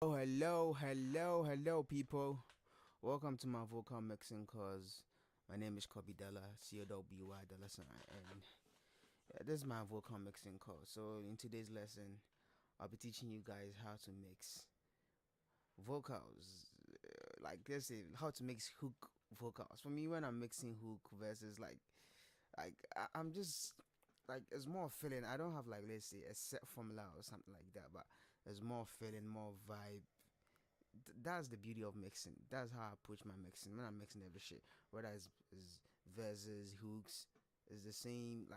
Oh, hello, people. Welcome to my vocal mixing course. My name is Cobby COWY dollar sign, and yeah, this is my vocal mixing course. So, in today's lesson, I'll be teaching you guys how to mix vocals, like let's say how to mix hook vocals. For me, when I'm mixing hook versus I'm just like it's more feeling. I don't have like let's say a set formula or something like that, but there's more feeling, more vibe. That's the beauty of mixing. That's how I approach my mixing when I'm mixing every shit. Whether it's verses, hooks, it's the same.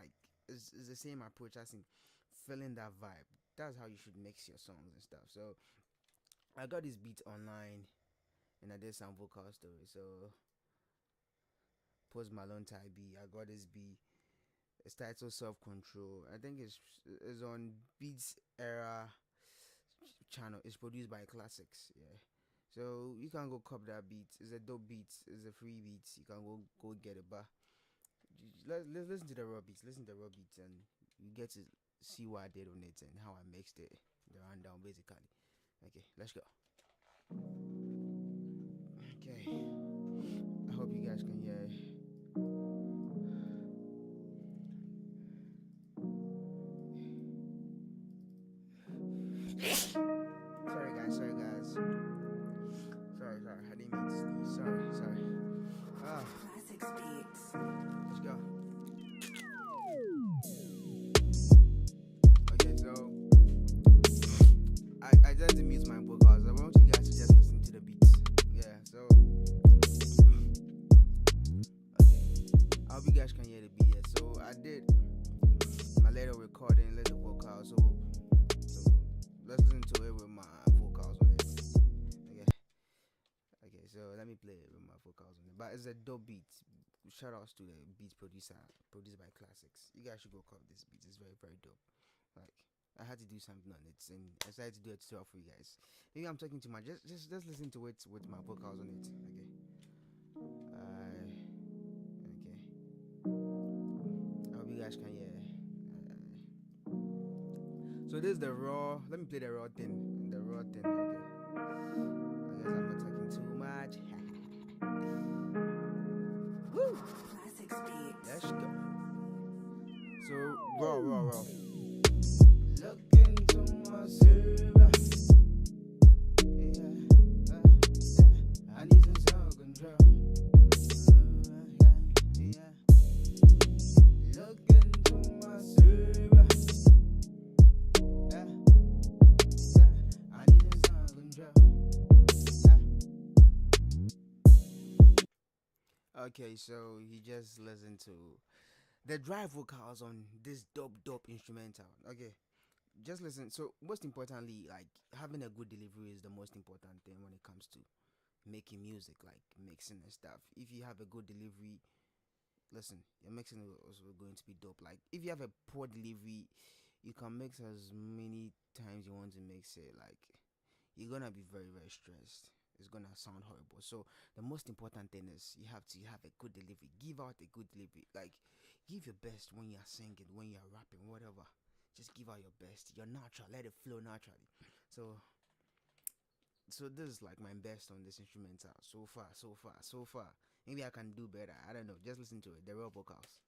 It's the same approach. As in feeling that vibe. That's how you should mix your songs and stuff. So I got this beat online and I did some vocal story. So Post Malone type beat. I got this beat. It's titled Self Control. I think it's on Beats Era channel. It's produced by Classics. Yeah. So you can go cop that beat. It's a dope beat. It's a free beat. You can go get it. But let's listen to the raw beats. Listen to the raw beats, and you get to see what I did on it and how I mixed it. The rundown, basically. Okay, let's go. Okay, I hope you guys can hear. Sorry guys. Sorry. I didn't mean to sneeze. Sorry. Ah, Classics beats. let's go. Okay, so I just mute my vocals. I want you guys to just listen to the beats. Yeah, so okay. I hope you guys can hear the beat. Yeah. So I did my little recording, little vocals. So let's listen to it with my vocals on it. Okay, so let me play it with my vocals on it. But it's a dope beat. Shout outs to the beat producer, produced by Classics. You guys should go cover this beat. It's very, very dope. Like I had to do something on it, and I decided to do a tutorial for you guys. Maybe I'm talking too much. Just listen to it with my vocals on it. Okay. Okay. I hope you guys can hear. So this is the raw. Let me play the raw thing. The raw thing. Okay. I guess I'm not talking too much. Woo! Classics beats. Let's go. So raw. Look into my server. Yeah. I need some self control. Yeah. Look into my server. I need some self control. Okay, so you just listen to the dry vocals on this dope instrumental. Okay, just listen. So most importantly, like having a good delivery is the most important thing when it comes to making music, like mixing and stuff. If you have a good delivery, listen, your mixing is also going to be dope. Like if you have a poor delivery, you can mix as many times you want to mix it. Like you're gonna be very stressed. It's gonna sound horrible. So the most important thing is you have to have a good delivery. Give out a good delivery. Like give your best when you're singing, when you're rapping, whatever. Just give out your best. You're natural. Let it flow naturally. So this is like my best on this instrumental so far. Maybe I can do better. I don't know. Just listen to it. The real vocals.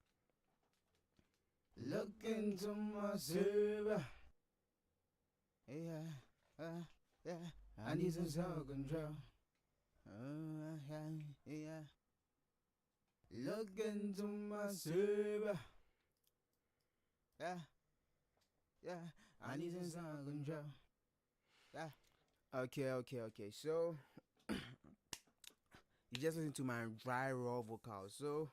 Look into my server. Yeah. I need some self control. Yeah. Look into my server. Yeah. I need some self control. Yeah. Okay. So you just listen to my dry raw vocals. So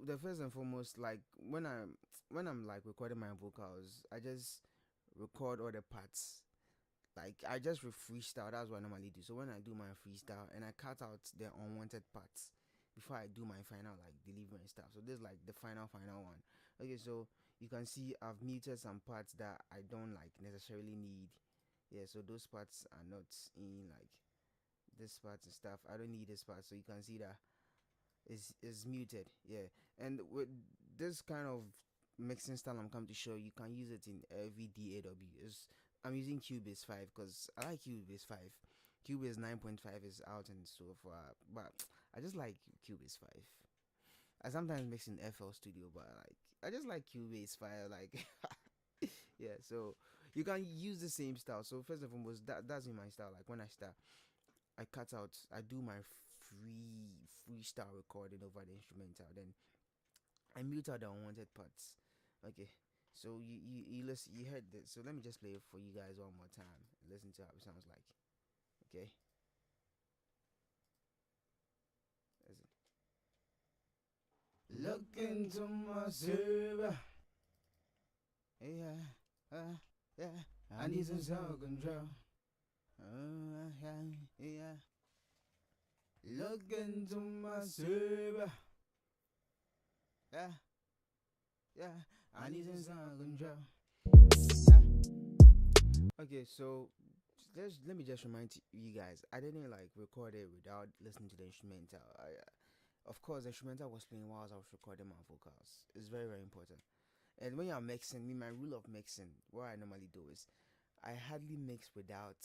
the first and foremost, like when I'm like recording my vocals, I just record all the parts. Like I just freestyle. That's what I normally do. So when I do my freestyle and I cut out the unwanted parts before I do my final like delivery and stuff. So this is like the final one. Okay, so you can see I've muted some parts that I don't like necessarily need. Yeah, so those parts are not in like this part and stuff. I don't need this part. So you can see that is muted. Yeah, and with this kind of mixing style I'm coming to show, you can use it in every DAW. I'm using Cubase 5 because I like Cubase 5. Cubase 9.5 is out and so far, but I just like Cubase 5. I sometimes mix in FL Studio, but like I just like Cubase 5. Like yeah, so you can use the same style. So first and foremost, that's in my style. Like when I start, I do my freestyle recording over the instrumental. Then I mute out the unwanted parts. Okay. So you heard this. So let me just play it for you guys one more time. Listen to how it sounds like. Okay. Look into my server. Yeah. Yeah. I need some self control. Yeah. Look into my server. Yeah. I need some self control. Okay, so let me just remind you guys. I didn't like record it without listening to the instrumental. Of course, the instrumental was playing while I was recording my vocals. It's very very important. And when you're mixing, my rule of mixing, what I normally do is I hardly mix without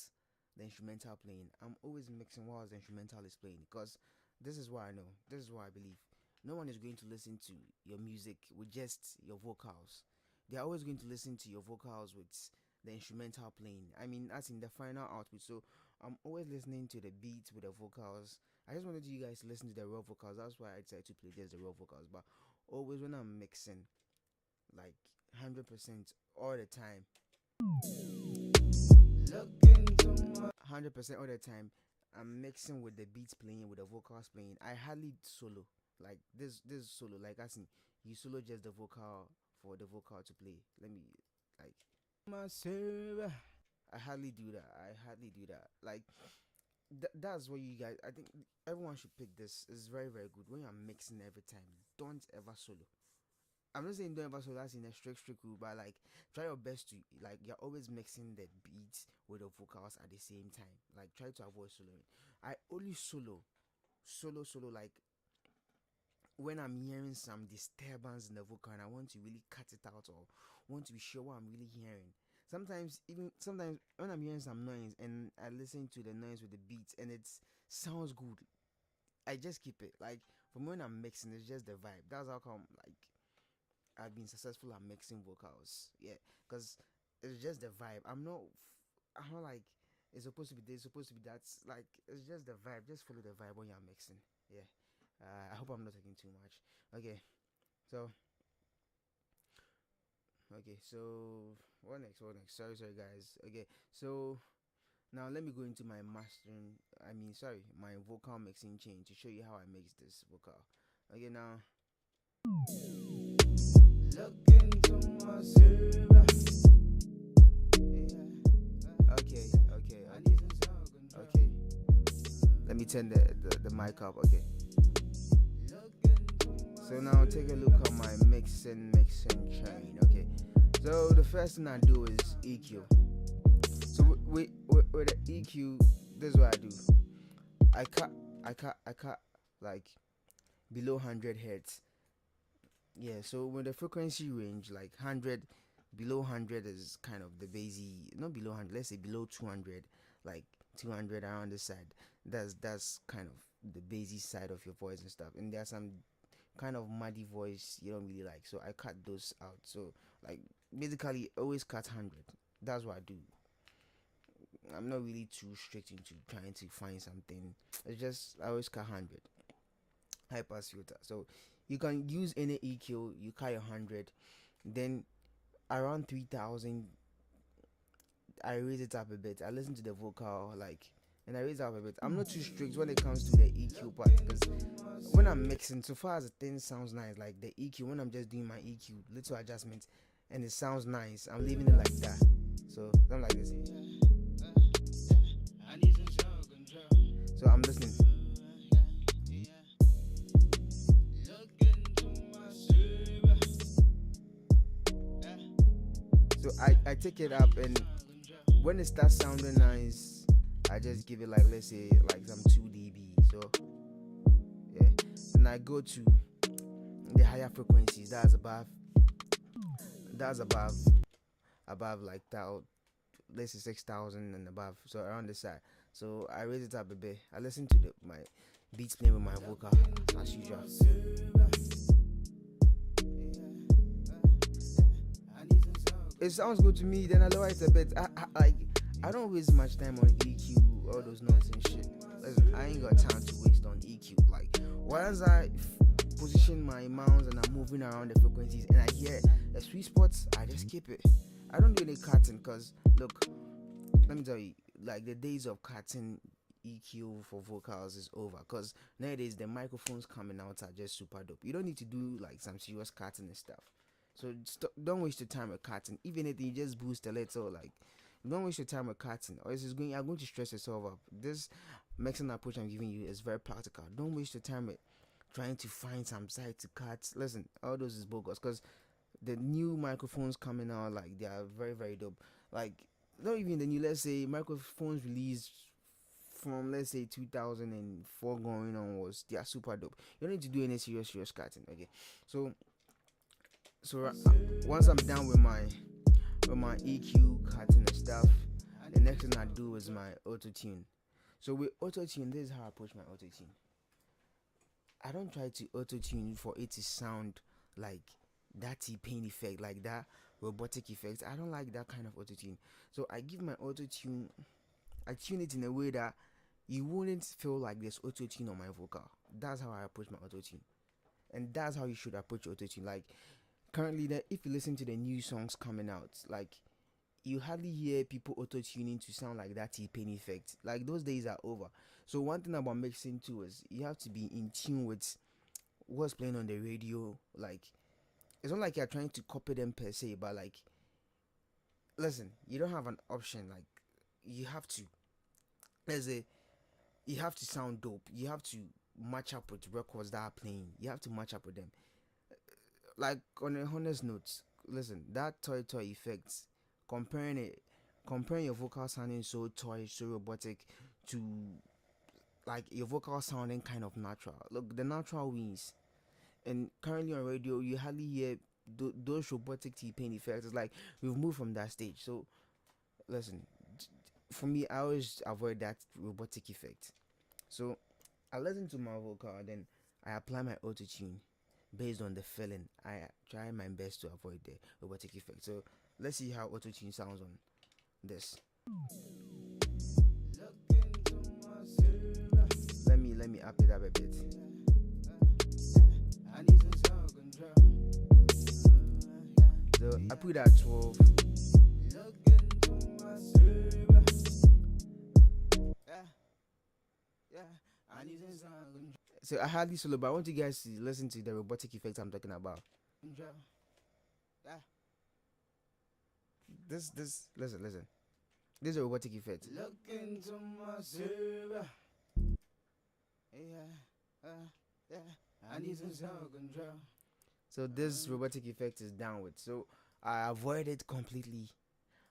the instrumental playing. I'm always mixing while the instrumental is playing because this is what I know. This is what I believe. No one is going to listen to your music with just your vocals. They're always going to listen to your vocals with the instrumental playing. I mean, that's in the final output. So I'm always listening to the beats with the vocals. I just wanted you guys to listen to the raw vocals. That's why I decided to play just the raw vocals. But always when I'm mixing, like 100% all the time. 100% all the time, I'm mixing with the beats playing, with the vocals playing. I hardly solo. Like this solo. Like as in, you solo just the vocal for the vocal to play. Let me like my server. I hardly do that. Like that's what you guys. I think everyone should pick this. It's very very good when you're mixing every time. Don't ever solo. I'm not saying don't ever solo that's in a strict rule, but like try your best to like you're always mixing the beats with the vocals at the same time. Like try to avoid soloing. I only solo like when I'm hearing some disturbance in the vocal and I want to really cut it out or want to be sure what I'm really hearing. Sometimes when I'm hearing some noise and I listen to the noise with the beats and it sounds good, I just keep it. Like from when I'm mixing, it's just the vibe. That's how come like I've been successful at mixing vocals. Yeah, because it's just the vibe. I'm not like it's supposed to be this, supposed to be that. Like it's just the vibe. Just follow the vibe when you're mixing. Yeah. I hope I'm not taking too much. Okay. So. Okay. So what next? Sorry, guys. Okay. So now let me go into my mastering. My vocal mixing chain to show you how I mix this vocal. Okay. Now. Look into my server. Yeah. Okay. Let me turn the mic up. Okay. So now take a look at my mixing chain. Okay. So the first thing I do is EQ. So with the EQ, this is what I do. I cut like below 100 hertz. Yeah, so with the frequency range, like 100, below 100 is kind of the basic, not below 100, let's say below 200, like 200 around the side. That's kind of the basic side of your voice and stuff. And there's some kind of muddy voice you don't really like, so I cut those out. So, like, basically, always cut 100. That's what I do. I'm not really too strict into trying to find something. It's just, I always cut 100. High pass filter. So, you can use any EQ, you cut 100, then around 3000 I raise it up a bit. I listen to the vocal and I raise it up a bit. I'm not too strict when it comes to the EQ part because when I'm mixing, so far as the thing sounds nice, like the EQ, when I'm just doing my EQ, little adjustments, and it sounds nice, I'm leaving it like that. So I'm like this. So I'm listening. So I take it up, and when it starts sounding nice, I just give it like, let's say like some 2 dB. So yeah, then I go to the higher frequencies. That's above like let's say 6,000 and above, so around this side. So I raise it up a bit. I listen to my beats playing with my vocal as usual. It sounds good to me. Then I lower it a bit. I don't waste much time on EQ, all those nonsense shit. Listen, I ain't got time to waste on EQ. Like once I position my mounts and I'm moving around the frequencies and I hear the sweet spots, I just keep it. I don't do any cutting, cause look, let me tell you, like the days of cutting EQ for vocals is over. Cause nowadays the microphones coming out are just super dope. You don't need to do like some serious cutting and stuff. So don't waste your time with cutting. Even if you just boost a little, like don't waste your time with cutting, or you're going to stress yourself up. This mixing approach I'm giving you is very practical. Don't waste your time with trying to find some side to cut. Listen, all those is bogus, because the new microphones coming out, like they are very very dope. Like not even the new, let's say microphones released from let's say 2004 going onwards, they are super dope. You don't need to do any serious cutting. Okay, so once I'm done with my EQ cutting and stuff, the next thing I do is my auto tune. So with auto tune, this is how I approach my auto tune. I don't try to auto tune for it to sound like that T-Pain effect, like that robotic effect. I don't like that kind of auto tune. So I give my auto tune, I tune it in a way that you wouldn't feel like there's auto tune on my vocal. That's how I approach my auto tune, and that's how you should approach auto tune. Like currently, if you listen to the new songs coming out, like you hardly hear people auto tuning to sound like that T-Pain effect. Like those days are over. So one thing about mixing too is you have to be in tune with what's playing on the radio. Like it's not like you're trying to copy them per se, but like listen, you don't have an option. Like you have to, let's say, you have to sound dope. You have to match up with records that are playing. You have to match up with them. Like on a honest note, listen, that toy effects, comparing your vocal sounding so toy, so robotic, to like your vocal sounding kind of natural. Look, the natural wins. And currently on radio, you hardly hear those robotic T-Pain effects. It's like we've moved from that stage. So listen, for me, I always avoid that robotic effect. So I listen to my vocal, then I apply my auto tune based on the feeling. I try my best to avoid the robotic effect. So let's see how auto tune sounds on this. Let me up it up a bit. So I put that 12. So I hardly solo, but I want you guys to listen to the robotic effects I'm talking about. This listen. This is a robotic effect. Look into my server. I need some self-control. So this robotic effect is downward. So I avoid it completely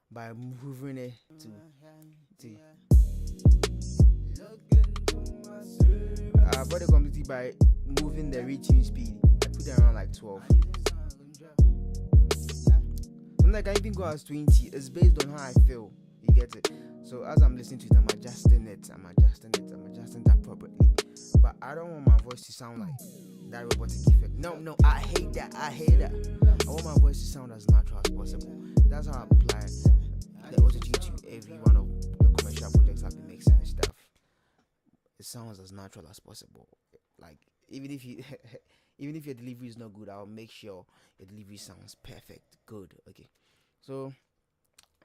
by moving it to I avoid it completely by moving the retune speed. I put it around like 12. Sometimes I can even go as 20. It's based on how I feel. You get it? So as I'm listening to it, I'm adjusting that appropriately. But I don't want my voice to sound like that robotic effect. No, I hate that. I want my voice to sound as natural as possible. That's how I apply the auto-tune to every one of the commercial projects I've been mixing and stuff. It sounds as natural as possible. Like even if your delivery is not good, I'll make sure your delivery sounds perfect, good. Okay. So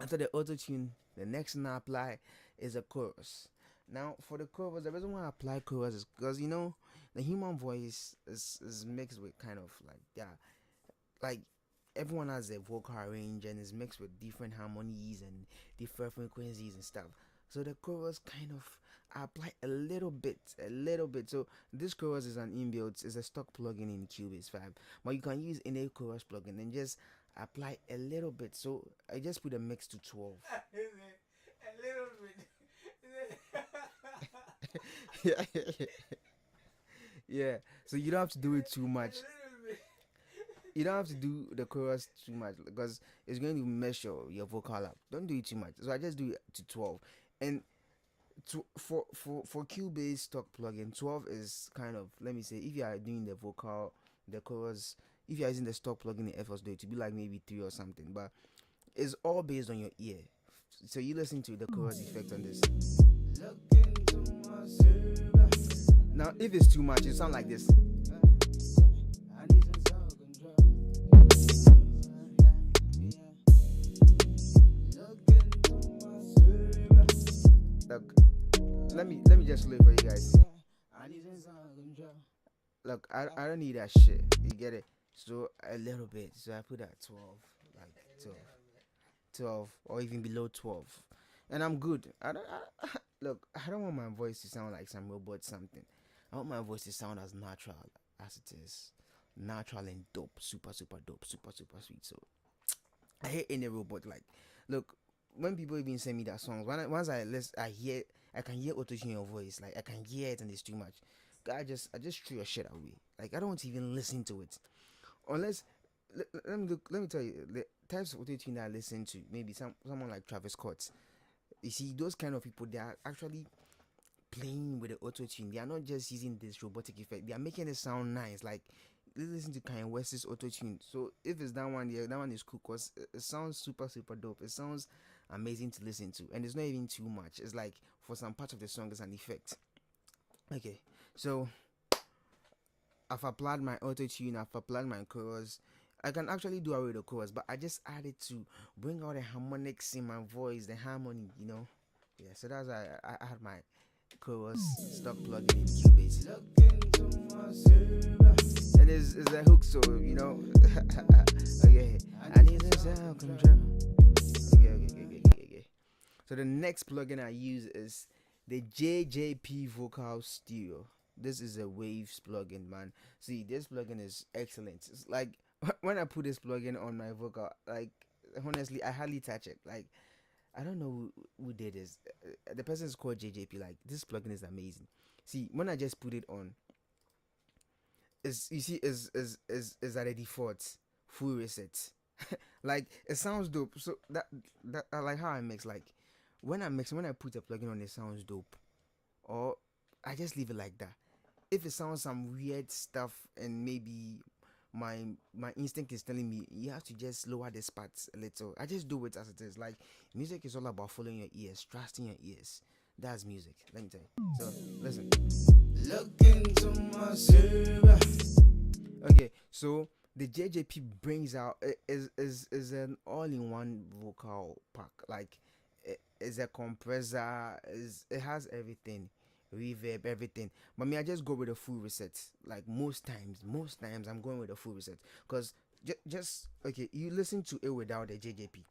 after the auto-tune, the next thing I apply is a chorus. Now for the chorus, the reason why I apply chorus is because the human voice is mixed with kind of like everyone has a vocal range and is mixed with different harmonies and different frequencies and stuff. So the chorus kind of I apply a little bit. So this chorus is an inbuilt, is a stock plugin in Cubase 5, but you can use any chorus plugin and just apply a little bit. So I just put a mix to 12. A little bit. Yeah. So you don't have to do it too much. You don't have to do the chorus too much because it's going to mess your vocal up. Don't do it too much. So I just do it to 12. And for Cubase stock plugin, 12 is kind of, let me say, if you are doing the vocal, the chorus, if you are using the stock plugin in FL Studio, to be like maybe 3 or something. But it's all based on your ear. So you listen to the chorus effect on this. Now, if it's too much, it sounds like this. Look, let me just play for you guys. Look, I don't need that shit. You get it? So a little bit. So I put that 12, like 12, or even below 12, and I'm good. Look, I don't want my voice to sound like some robot something. I want my voice to sound as natural as it is, natural and dope, super dope, super sweet. So I hate any robot. Like, look, when people even send me that songs, once I listen, I can hear auto-tune in your voice. Like, I can hear it and it's too much. I just threw your shit away. Like, I don't want to even listen to it unless. Let me tell you the types of auto-tune that I listen to. Maybe someone like Travis Scott. You see, those kind of people, they are actually playing with the auto-tune. They are not just using this robotic effect. They are making it sound nice. Like, listen to Kanye West's auto-tune. So if it's that one, yeah, that one is cool because it sounds super dope. It sounds amazing to listen to, and it's not even too much. It's like for some part of the song, it's an effect. Okay, so I've applied my auto-tune. I've applied my chorus. I can actually do away with the chorus, but I just added to bring out the harmonics in my voice, the harmony, you know. Yeah, so that's why I had my chorus stock plugin in Cubase. And it's a hook, so you know. Okay, I need some self-control. Okay. So the next plugin I use is the JJP Vocal Stereo. This is a Waves plugin, man. See, this plugin is excellent. It's like when I put this plugin on my vocal, like honestly, I hardly touch it. Like, I don't know who did this. The person is called JJP. Like, this plugin is amazing. See, when I just put it on, is at a default full reset. Like, it sounds dope. So that I like how I mix. Like, when I put a plugin on, it sounds dope, or I just leave it like that. If it sounds some weird stuff and maybe my instinct is telling me you have to just lower the spots a little, I just do it as it is. Like, music is all about following your ears, trusting your ears. That's music, let me tell you. So listen. Look into my silver. Okay, so the JJP brings out is an all-in-one vocal pack. Like, it's a compressor, it has everything, reverb, everything. But me, I just go with a full reset. Like, most times I'm going with a full reset because just okay, you listen to it without the JJP.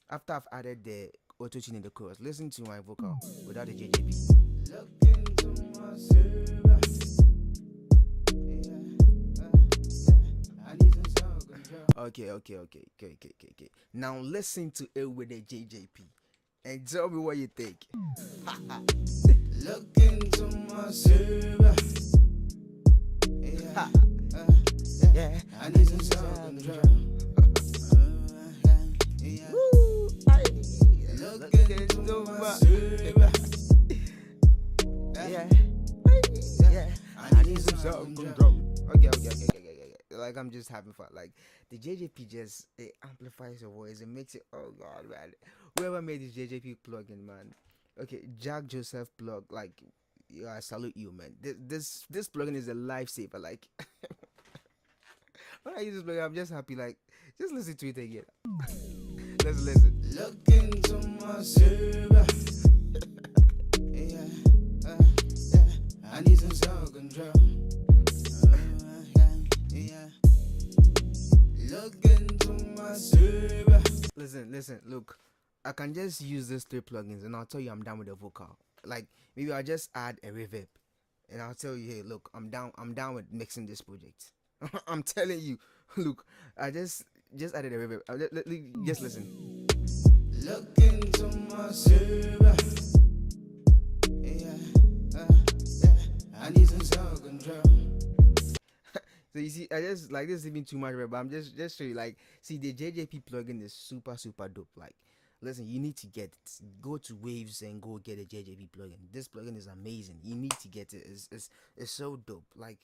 After I've added the auto-tune in the chorus, listen to my vocal without the JJP. Look into my silver. Okay. Now listen to it with the JJP and tell me what you think. Look into my silver. Yeah, I need some self-control. Woo! Look into my silver. Yeah, I need some self-control. Okay. Like, I'm just having fun. Like, the JJP just, it amplifies your voice. It makes it, oh god, man. Whoever made this JJP plugin, man. Okay, Jack Joseph plug. Like, yeah, I salute you, man. This plugin is a lifesaver. Like, when I use this plugin, I'm just happy. Like, just listen to it again. Let's listen. Look into my silver. I need some self-control. Look into my silver. Listen, look. I can just use these 3 plugins and I'll tell you I'm done with the vocal. Like, maybe I'll just add a reverb and I'll tell you, hey, look, I'm down with mixing this project. I'm telling you, look, I just added a reverb. Just listen. Look into my silver. I need some self-control. So you see, I just like this is even too much, but I'm just show you like see the JJP plugin is super dope. Like, listen, you need to get it. Go to Waves and go get a JJP plugin. This plugin is amazing. You need to get it. It's so dope. Like,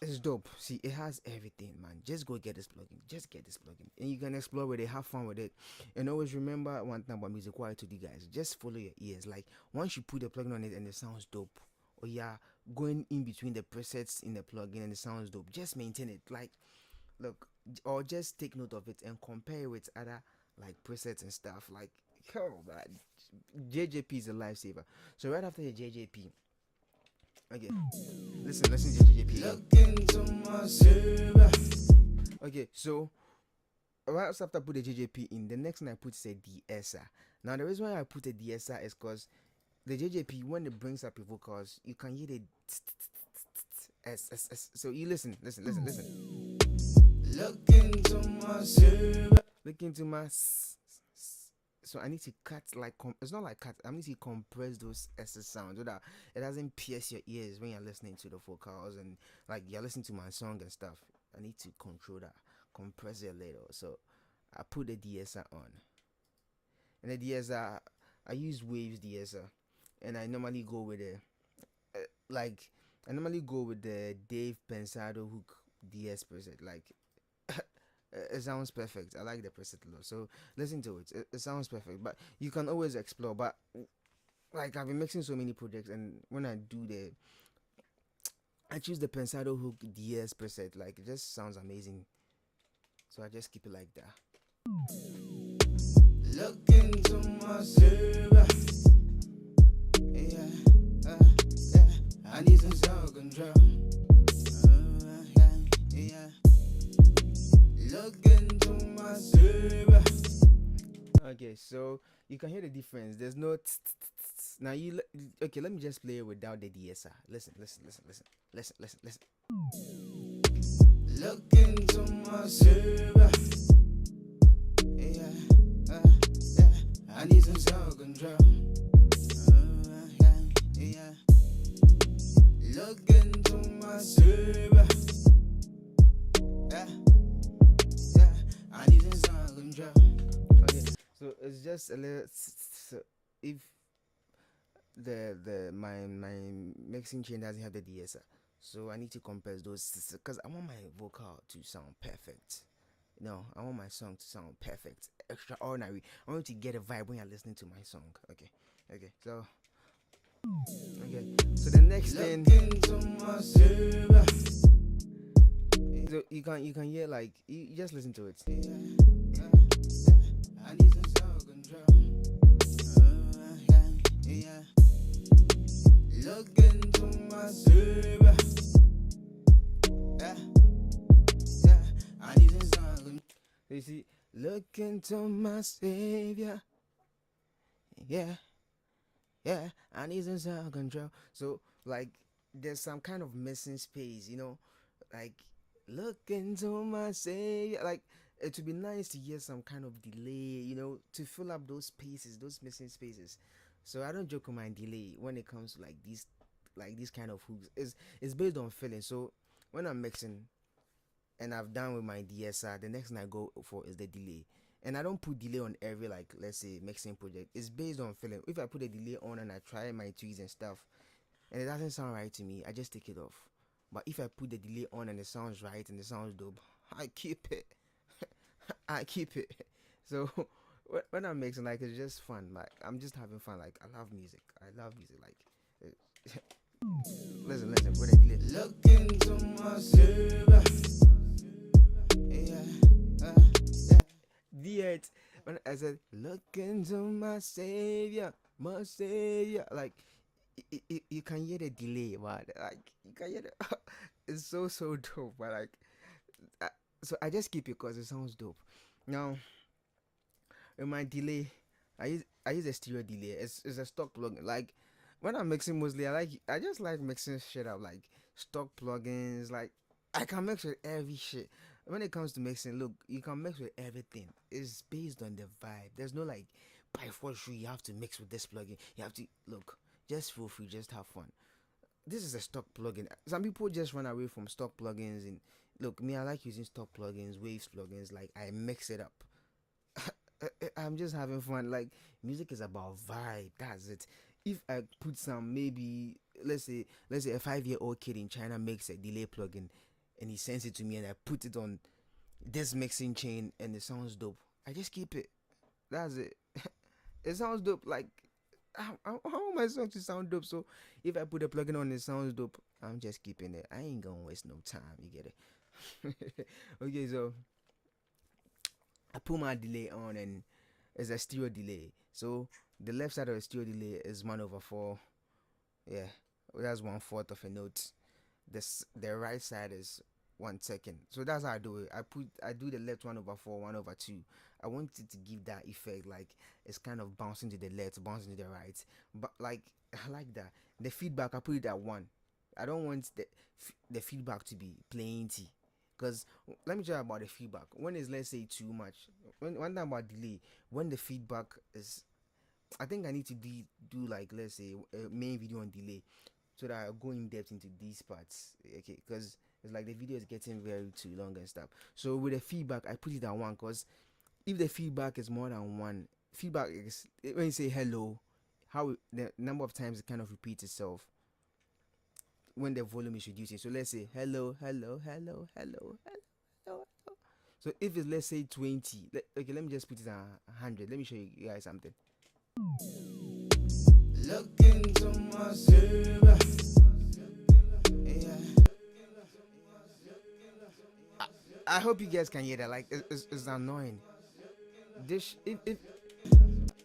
it's dope. See, it has everything, man. Just go get this plugin. Just get this plugin, and you can explore with it, have fun with it, and always remember one thing about music. What I told you guys: just follow your ears. Like once you put the plugin on it and it sounds dope, or yeah, going in between the presets in the plugin and it sounds dope, just maintain it. Like, look, or just take note of it and compare it with other like presets and stuff. Like, oh man, JJP is a lifesaver. So right after the JJP. Okay, listen to JJP. Look into my server. Okay, so right after I put the JJP in, the next thing I put is a DeEsser. Now the reason why I put a DeEsser is because the JJP, when it brings up your vocals, you can hear the S. So you listen. Look into my server. Look into my. So I need to cut like it's not like cut. I need to compress those S sounds so that it doesn't pierce your ears when you're listening to the vocals and like you're listening to my song and stuff. I need to control that, compress it a little. So I put the DeEsser on, and the DeEsser I use Waves DeEsser, and I normally go with the I normally go with the Dave Pensado hook DS preset. Like it sounds perfect. I like the preset a lot. So listen to it. It sounds perfect. But you can always explore. But like I've been mixing so many projects, and when I do I choose the Pensado hook DS preset. Like it just sounds amazing. So I just keep it like that. Look into my server. Yeah. I need some self control. Yeah. Look into my server. Okay, so you can hear the difference. There's no now okay, let me just play it without the DeEsser. Listen. Look into my server. Yeah. I need some self control. Yeah. Look into my server. Yeah. I need some control. Okay, so it's just a little. So if the my mixing chain doesn't have the DeEsser, so I need to compress those because I want my vocal to sound perfect. No, I want my song to sound perfect, extraordinary. I want you to get a vibe when you're listening to my song. Okay. So the next thing. So you can hear like you just listen to it. I need some self control. Yeah. Look into my server. Yeah. I need some self control. You see, look into my savior. Yeah. I need some self control. So like, there's some kind of missing space, like. Look into my savior. Like it would be nice to hear some kind of delay, to fill up those spaces, those missing spaces. So I don't joke with my delay when it comes to like these kind of hooks. It's based on feeling. So when I'm mixing and I've done with my DeEsser, the next thing I go for is the delay. And I don't put delay on every like let's say mixing project. It's based on feeling. If I put a delay on and I try my tweaks and stuff and it doesn't sound right to me, I just take it off. But if I put the delay on and it sounds right and it sounds dope, I keep it. I keep it. So when I'm mixing, like it's just fun. Like I'm just having fun. Like I love music. Like listen. Put a delay. Look into my server. Yeah. The when I said look into my savior, like. You can hear the delay, man. Like you can hear it's so dope, but like, so I just keep it because it sounds dope. Now, with my delay, I use a stereo delay. It's a stock plugin. Like when I'm mixing, mostly I just like mixing shit up like stock plugins. Like I can mix with every shit. When it comes to mixing, look, you can mix with everything. It's based on the vibe. There's no like by force you have to mix with this plugin. You have to look. Just feel free, just have fun. this is a stock plugin. Some people just run away from stock plugins, and look, me, I like using stock plugins, waves plugins. Like I mix it up. I'm just having fun. Like music is about vibe. That's it. If I put some, maybe let's say a 5-year-old kid in China makes a delay plugin, and he sends it to me, and I put it on this mixing chain, and it sounds dope. I just keep it. That's it. It sounds dope. Like I want my song to sound dope. So if I put a plugin on, it sounds dope. I'm just keeping it. I ain't gonna waste no time. You get it? Okay, so I put my delay on, and it's a stereo delay. So the left side of the stereo delay is 1/4. Yeah, that's 1/4 of a note. The right side is 1 second. So that's how I do it. I do the left 1/4, 1/2. I want it to give that effect, like it's kind of bouncing to the left, bouncing to the right. But like I like that. The feedback, I put it at 1. I don't want the feedback to be plenty. Because let me tell you about the feedback. When is, let's say, too much. One thing about delay, when the feedback is, I think I need to do like, let's say, a main video on delay, so that I go in depth into these parts. Okay, because it's like the video is getting very too long and stuff. So with the feedback, I put it at 1, because if the feedback is more than 1, feedback is when you say hello, the number of times it kind of repeats itself when the volume is reducing. So let's say hello, hello, hello, hello, hello, hello. So if it's, let's say, 20, okay, let me just put it at 100. Let me show you guys something. Look into my server. Yeah. I hope you guys can hear that. Like it's annoying. This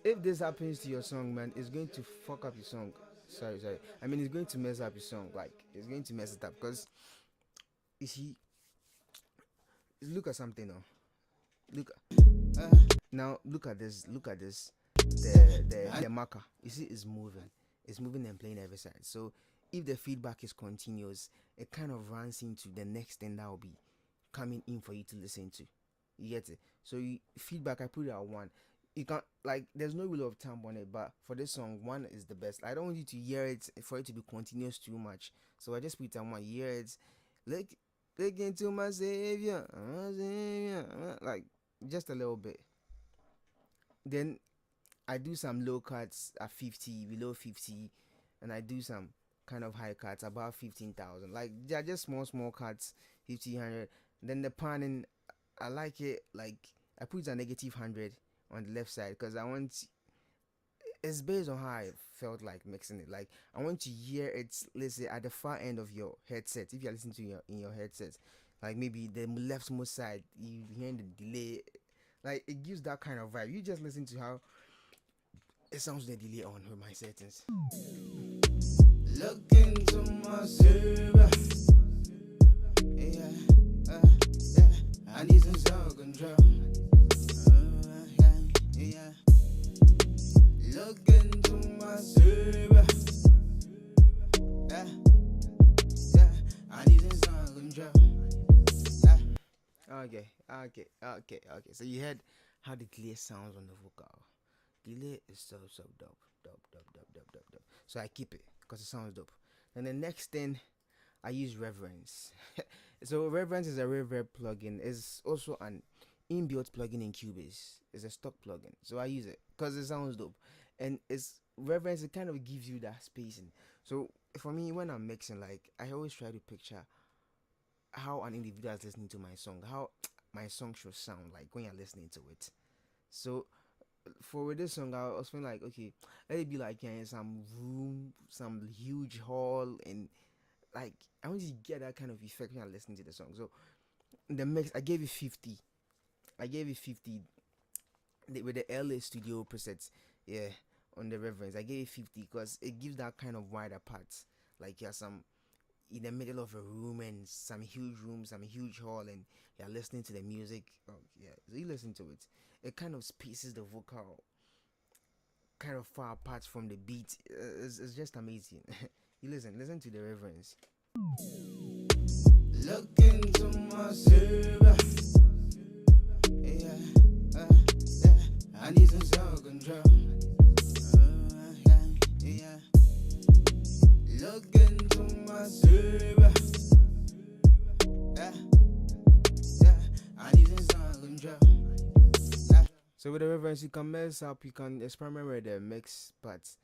if this happens to your song, man, it's going to fuck up your song. Sorry. I mean, it's going to mess up your song. Like it's going to mess it up, because you see, look at something now. Now look at this. The marker. You see, it's moving. It's moving and playing every side. So if the feedback is continuous, it kind of runs into the next thing that will be coming in for you to listen to. You get it? So feedback, I put it at 1. You can't, like, there's no rule of thumb on it, but for this song, 1 is the best. I don't want you to hear it for it to be continuous too much. So I just put it at 1. Hear it. Look into my savior. Like just a little bit. Then I do some low cuts at 50, below 50, and I do some kind of high cuts about 15,000. Like they're just small cuts, 50, 100. Then the panning, I like it. Like I put a -100 on the left side, because I want. It's based on how I felt like mixing it. Like I want to hear it, let's say, at the far end of your headset. If you're listening to in your headset, like maybe the leftmost side, you hear the delay. Like it gives that kind of vibe. You just listen to how it sounds with the delay on with my settings. Look into my server. Yeah. I need some sound control. Yeah. Look into my server. Yeah. I need some sound control. Okay. So you heard how the delay sounds on the vocal. Delay is so dope. So I keep it because it sounds dope. And the next thing, I use Reverence. So Reverence is a Rverb plugin. It's also an inbuilt plugin in Cubase. It's a stock plugin, so I use it because it sounds dope. And it's Reverence. It kind of gives you that spacing. So for me, when I'm mixing, like I always try to picture how an individual is listening to my song, how my song should sound like when you're listening to it. So for this song, I was feeling like, okay, let it be like in some room, some huge hall, and like I want you to get that kind of effect when you're listening to the song. So in the mix, I gave it 50 with the LA Studio presets. Yeah, on the Reverence, I gave it 50 because it gives that kind of wider parts. Like you're some in the middle of a room, and some huge room, some huge hall, and you're listening to the music. Oh yeah, so you listen to it. It kind of spaces the vocal kind of far apart from the beat. It's just amazing. You listen to the Reverence. Look into my server. Yeah. I need some sound control. Yeah. Look into my server. Yeah, yeah, I need some control. Yeah. So with the reverence, you can mess up, you can experiment with the mix parts.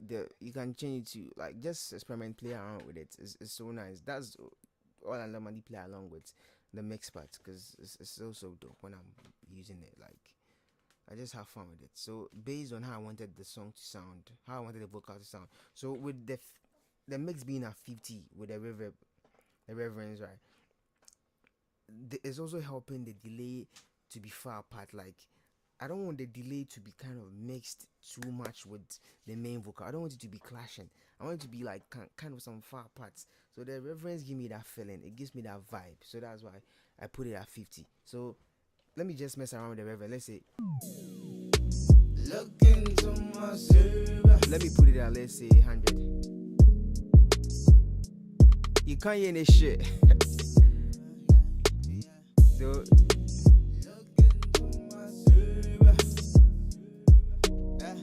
You can change it to like just experiment, play around with it. It's so nice. That's all I normally play along with the mix parts because it's so dope when I'm using it. Like I just have fun with it. So based on how I wanted the song to sound, how I wanted the vocal to sound. So with the mix being at 50 with the reverb, the reverence, right? It's also helping the delay to be far apart. Like I don't want the delay to be kind of mixed too much with the main vocal. I don't want it to be clashing. I want it to be like kind of some far parts. So the reverence gives me that feeling. It gives me that vibe. So that's why I put it at 50. So let me just mess around with the reverb. Let's say look into my server. Let me put it at, let's say, 100. You can't hear any shit. So look into my server. Yeah,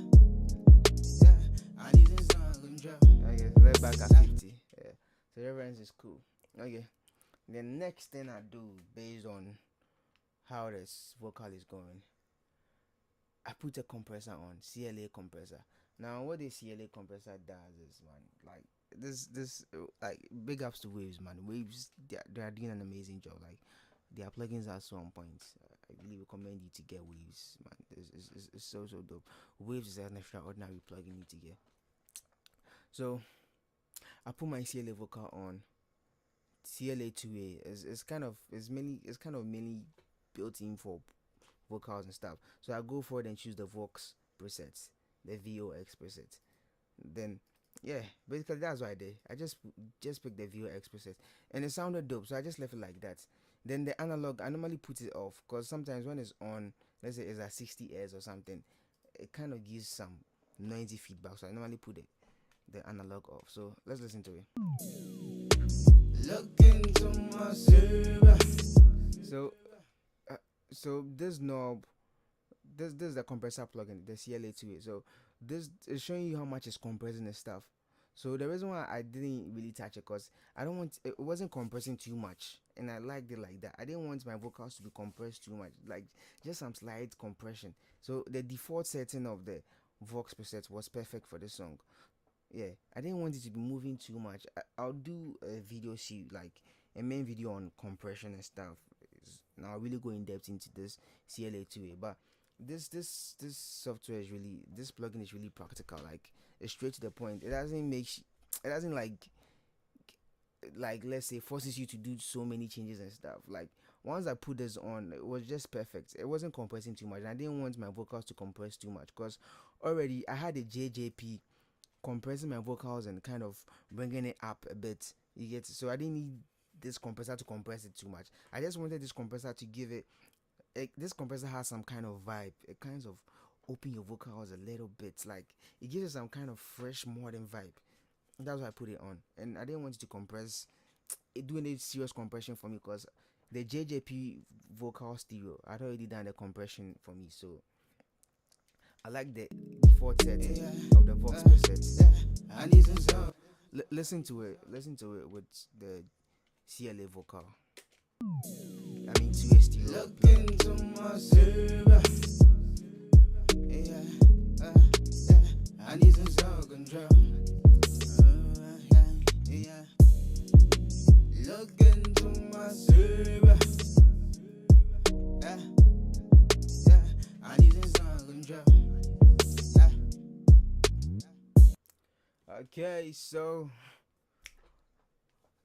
yeah, I need some control. Okay, so let's back at 50. Yeah. So reverence is cool. Okay. The next thing I do based on how this vocal is going, I put a compressor on, CLA compressor. Now what the CLA compressor does is, man, like this like big ups to Waves, man. Waves, they are doing an amazing job. Like their plugins are so on point. I really recommend you to get Waves, man. It's so dope. Waves is an extraordinary plugin you need to get. So I put my CLA vocal on. CLA 2A is kind of mainly built in for vocals and stuff. So I go forward and choose the Vox presets, the VOX preset. Then yeah, basically that's what I did. I just picked the VOX preset and it sounded dope, so I just left it like that. Then the analog, I normally put it off because sometimes when it's on, let's say it's at 60 Hz or something, it kind of gives some noisy feedback. So I normally put the analog off. So let's listen to it. Look into my server. So this knob, this is the compressor plugin, the CLA2A. So this is showing you how much it's compressing the stuff. So the reason why I didn't really touch it, because I don't want it wasn't compressing too much, and I liked it like that. I didn't want my vocals to be compressed too much, like just some slight compression. So the default setting of the Vox preset was perfect for this song. Yeah, I didn't want it to be moving too much. I'll do a video like a main video on compression and stuff. Now I'll really go in depth into this CLA2A, but this software is really, this plugin is really practical. Like it's straight to the point. It doesn't like let's say forces you to do so many changes and stuff. Like once I put this on, it was just perfect. It wasn't compressing too much, and I didn't want my vocals to compress too much because already I had a JJP compressing my vocals and kind of bringing it up a bit. You get, so I didn't need this compressor to compress it too much. I just wanted this compressor to give it, this compressor has some kind of vibe. It kind of open your vocals a little bit. Like it gives it some kind of fresh modern vibe. That's why I put it on, and I didn't want it to compress, doing a serious compression for me, because the JJP vocal stereo I'd already done the compression for me. So I like the default setting of the Vox preset. I need some sound. Listen to it with the CLA vocal. I mean, 2A stereo. Look into my server. I need some sound control. Look into my server. I need some sound control. Okay, so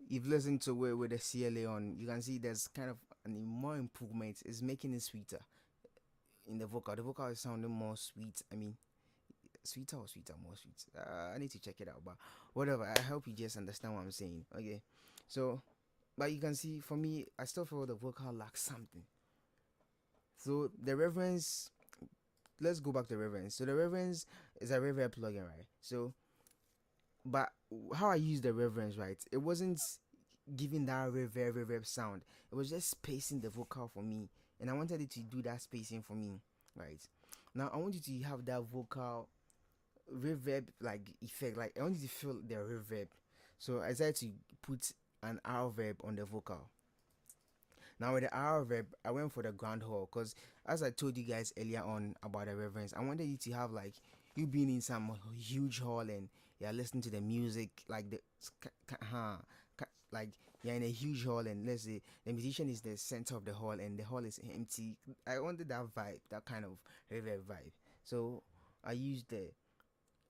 you've listened to it with the CLA on. You can see there's kind of more improvement. It's making it sweeter in the vocal. The vocal is sounding more sweet. I mean, more sweet. I need to check it out, but whatever. I hope you just understand what I'm saying. Okay, so but you can see for me, I still feel the vocal lacks something. So the Reverence, let's go back to Reverence. So the Reverence is a Rverb plugin, right? So but how I use the Reverence, right? It wasn't giving that reverb sound. It was just spacing the vocal for me, and I wanted it to do that spacing for me, right? Now I want you to have that vocal reverb like effect. Like I want you to feel the reverb. So I decided to put an Rverb on the vocal. Now with the Rverb, I went for the grand hall because, as I told you guys earlier on about the Reverence, I wanted you to have like you being in some huge hall and you're listening to the music like like you're in a huge hall and let's say the musician is the center of the hall and the hall is empty. I wanted that vibe, that kind of reverb vibe. So I used the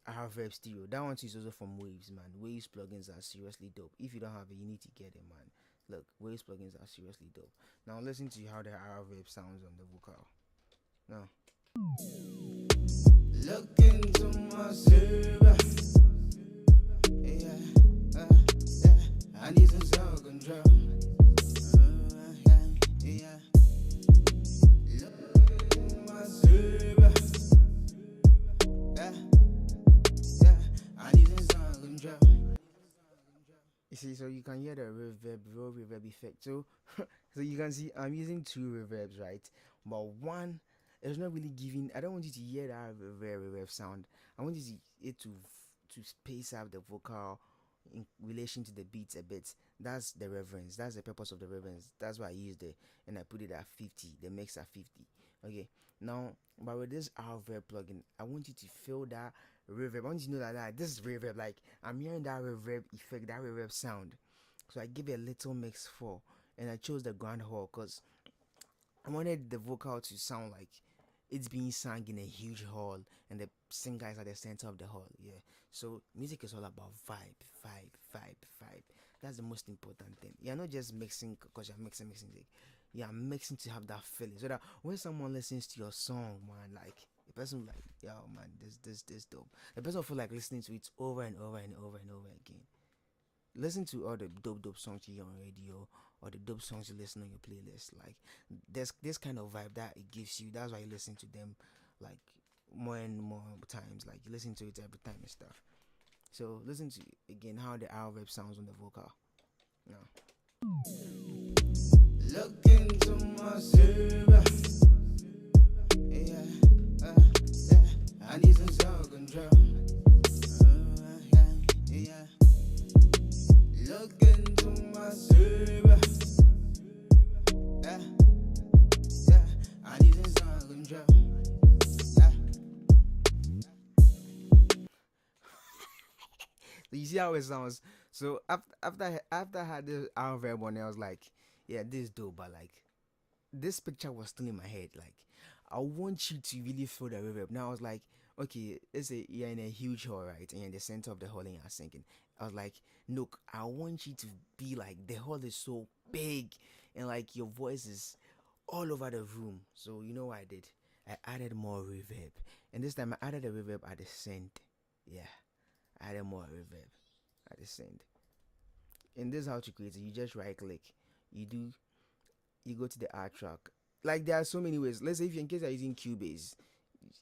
Reverb Stereo. That one is also from Waves, man. Waves plugins are seriously dope. If you don't have it, you need to get it, man. Look, Waves plugins are seriously dope. Now listen to how the Reverb sounds on the vocal. Now, look into my server. Yeah, yeah. I need some self control. Yeah. Look into my server. Yeah. I need some self control. You see, so you can hear the reverb, raw reverb effect. So, so you can see I'm using two reverbs, right? But one is not really giving. I don't want you to hear that reverb sound. I want it to space out the vocal in relation to the beats a bit. That's the reverence. That's the purpose of the reverence. That's why I used it and I put it at 50. The mix at 50. Okay. Now, but with this Rverb plugin, I want you to feel that reverb. I want you to know that this is reverb. Like I'm hearing that reverb effect, that reverb sound. So I give it a little mix 4, and I chose the grand hall because I wanted the vocal to sound like it's being sung in a huge hall and the singer is at the center of the hall. Yeah. So music is all about vibe. That's the most important thing. You're not just mixing because you're mixing music. You're mixing to have that feeling. So that when someone listens to your song, man, like the person will like, yo man, this dope. The person will feel like listening to it over and over again. Listen to all the dope songs you hear on radio or the dope songs you listen on your playlist. Like there's this kind of vibe that it gives you. That's why you listen to them like more and more times. Like you listen to it every time and stuff. So listen to again how the Rverb sounds on the vocal. Now look into my server. Yeah, I need some self control. Yeah. Look into my server. Yeah, I need some self control. So you see how it sounds. So after I had this Rverb one, I was like, yeah, this is dope. But like, this picture was still in my head. Like, I want you to really feel the reverb. Now I was like, okay, let's say you're in a huge hall, right, and you're in the center of the hall and you're singing. I was like, look, I want you to be like the hall is so big and like your voice is all over the room. So you know what I did? I added more reverb, and this time I added a reverb at the send. Yeah, I added more reverb at the send. And this is how to create it. You just right click, you go to the art track. Like there are so many ways. Let's say if in case you're using Cubase,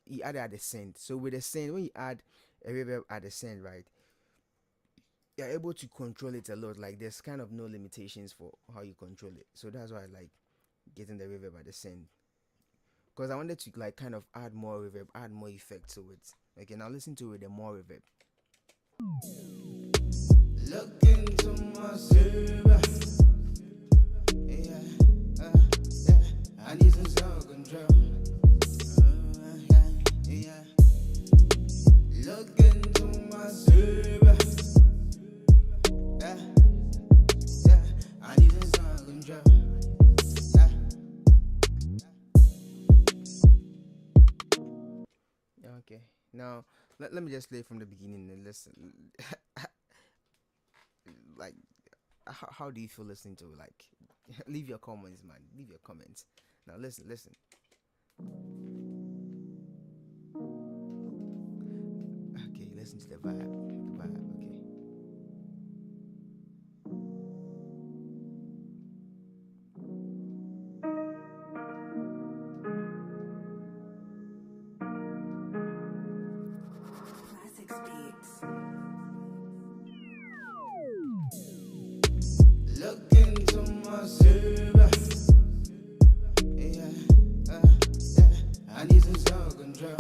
you add it at the send. So with the send, when you add a reverb at the send, right, you're able to control it a lot. Like there's kind of no limitations for how you control it. So that's why I like getting the reverb at the send, because I wanted to like kind of add more reverb, add more effect to it. Okay, now listen to it, the more reverb. Look into my server. Yeah, I need some self control. Yeah, look into my server. Yeah, I need some self control. Okay, now let me just play from the beginning and listen. Like, how do you feel listening to it? Like, leave your comments, man. Leave your comments. Now listen. Okay, listen to the vibe. Okay. Classics beats. Look into my server. Yeah, I need some self control.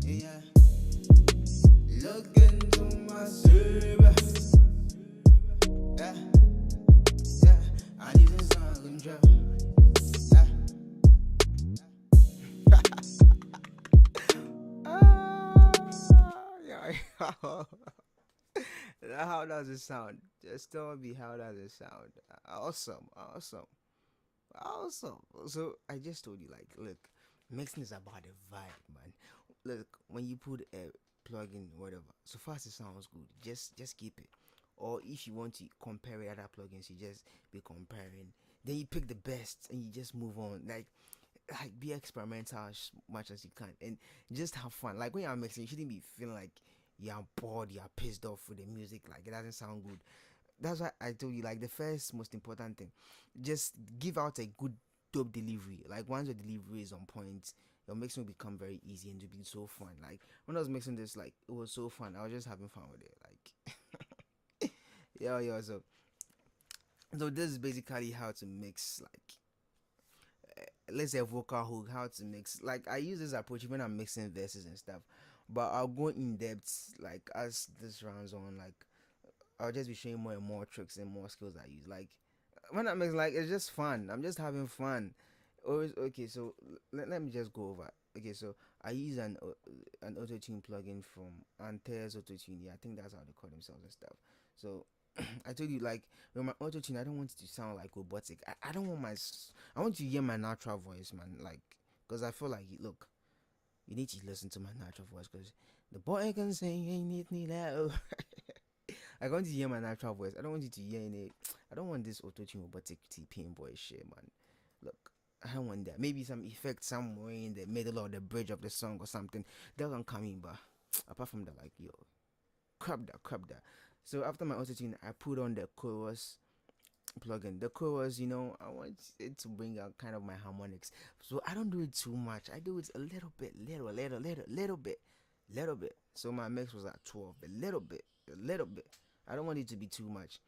Yeah, look into my Yeah, yeah, I need some control. Yeah. How does it sound? Just tell me how does it sound? Awesome, awesome, awesome. So I just told you, like, look, mixing is about a vibe, man. Look, when you put a plugin, whatever, so fast it sounds good, just keep it. Or if you want to compare with other plugins, you just be comparing. Then you pick the best and you just move on. Like be experimental as much as you can and just have fun. Like when you're mixing, you shouldn't be feeling like you're bored, you're pissed off with the music, like it doesn't sound good. That's why I told you, like, the first most important thing, just give out a good dope delivery. Like once your delivery is on point, your mixing will become very easy and it'll be so fun. Like when I was mixing this, like it was so fun. I was just having fun with it. Like yeah. So this is basically how to mix, like, let's say a vocal hook, how to mix. Like I use this approach when I'm mixing verses and stuff, but I'll go in depth like as this rounds on. Like I'll just be showing more and more tricks and more skills I use. Like when I mix, like it's just fun. I'm just having fun. Always okay. So let me just go over. Okay, so I use an auto tune plugin from Antares Autotune. Yeah, I think that's how they call themselves and stuff. So I told you, like, with my auto tune, I don't want it to sound like robotic. I don't want I want to hear my natural voice, man. Like, because I feel like, look, you need to listen to my natural voice, because the boy can sing, ain't it need that. I want to hear my natural voice. I don't want you to hear any. I don't want this auto tune robotic TPing boy shit, man. Look, I don't want that. Maybe some effect somewhere in the middle of the bridge of the song or something. That can come in, but apart from that, like, yo, crap that. So after my auto tune, I put on the chorus plugin. The chorus, I want it to bring out kind of my harmonics. So I don't do it too much. I do it a little bit, little bit. So my mix was at 12, a little bit. I don't want it to be too much.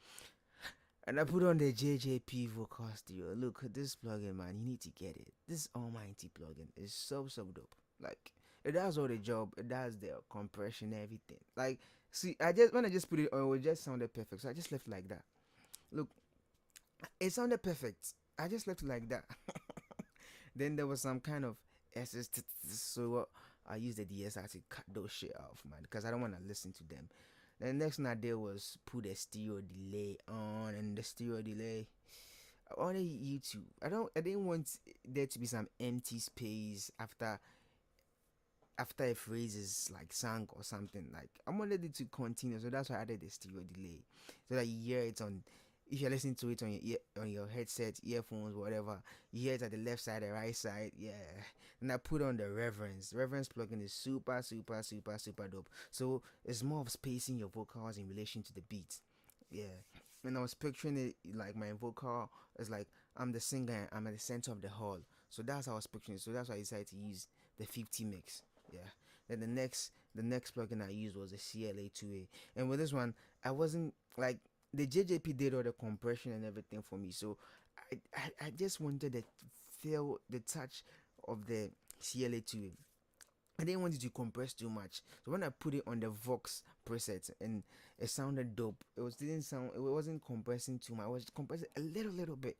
And I put on the JJP vocal stereo. Look, this plugin, man, you need to get it. This almighty plugin is so dope. Like, it does all the job. It does the compression, everything. Like, see, when I just put it on, it just sounded perfect. So I just left it like that. Look, it sounded perfect. I just left it like that. Then there was some kind of SS, so I used the DSR to cut those shit off, man, because I don't want to listen to them. The next thing I did was put a stereo delay on, and the stereo delay on YouTube. I didn't want there to be some empty space after a phrase is like sung or something. Like I wanted it to continue, so that's why I added the stereo delay, so that you hear it on. If you're listening to it on your headset, earphones, whatever, you hear it at the left side, the right side, yeah. And I put on the Reverence. Reverence plugin is super dope. So it's more of spacing your vocals in relation to the beat, yeah. And I was picturing it like my vocal is like I'm the singer, I'm at the center of the hall. So that's how I was picturing it. So that's why I decided to use the 50 mix, yeah. Then the next plugin I used was the CLA2A, and with this one I wasn't like the JJP did all the compression and everything for me, so I just wanted to feel the touch of the CLA2A. I didn't want it to compress too much, so when I put it on the Vox preset and it sounded dope, it wasn't compressing too much. I was compressing a little bit.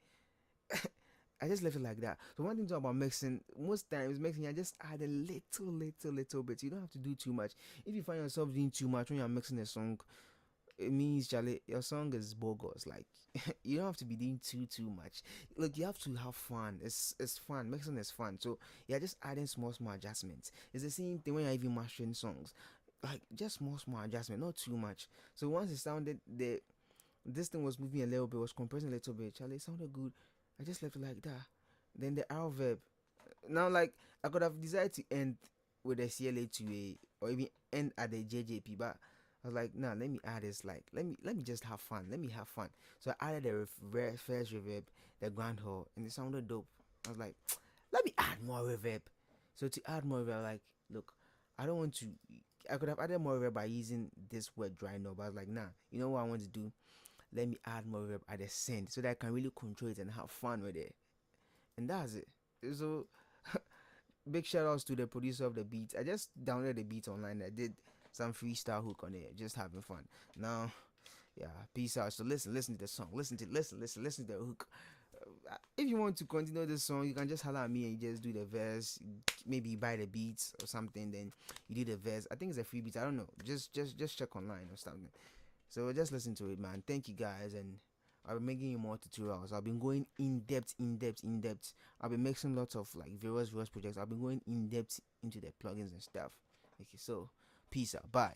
I just left it like that. So one thing about mixing, most times mixing, I just add a little bit. You don't have to do too much. If you find yourself doing too much when you're mixing a song, it means, Charlie, your song is bogus. Like you don't have to be doing too much. Look, you have to have fun. It's fun. Mixing is fun. So you're just adding small adjustments. It's the same thing when you're even mastering songs. Like just small adjustment, not too much. So once it sounded this thing was moving a little bit, was compressing a little bit. Charlie, it sounded good. I just left it like that. Then the Rverb. Now, like I could have decided to end with a CLA2A or even end at the JJP, but I was like, nah, let me add this. Like, let me just have fun. Let me have fun. So I added the first reverb, the grand hall, and it sounded dope. I was like, let me add more reverb. So to add more reverb, like, look, I don't want to. I could have added more reverb by using this word dry now, but I was like, nah. You know what I want to do? Let me add more reverb at the send so that I can really control it and have fun with it. And that's it. So big shout outs to the producer of the beat. I just downloaded the beat online. I did some freestyle hook on it, just having fun. Now, yeah, peace out. So listen to the song. Listen to the hook. If you want to continue the song, you can just holler at me and you just do the verse. Maybe you buy the beats or something, then you do the verse. I think it's a free beat. I don't know. Just check online or something. So just listen to it, man. Thank you guys, and I'll be making you more tutorials. I've been going in depth. I've been making lots of like various projects. I've been going in depth into the plugins and stuff. Okay, so peace out. Bye.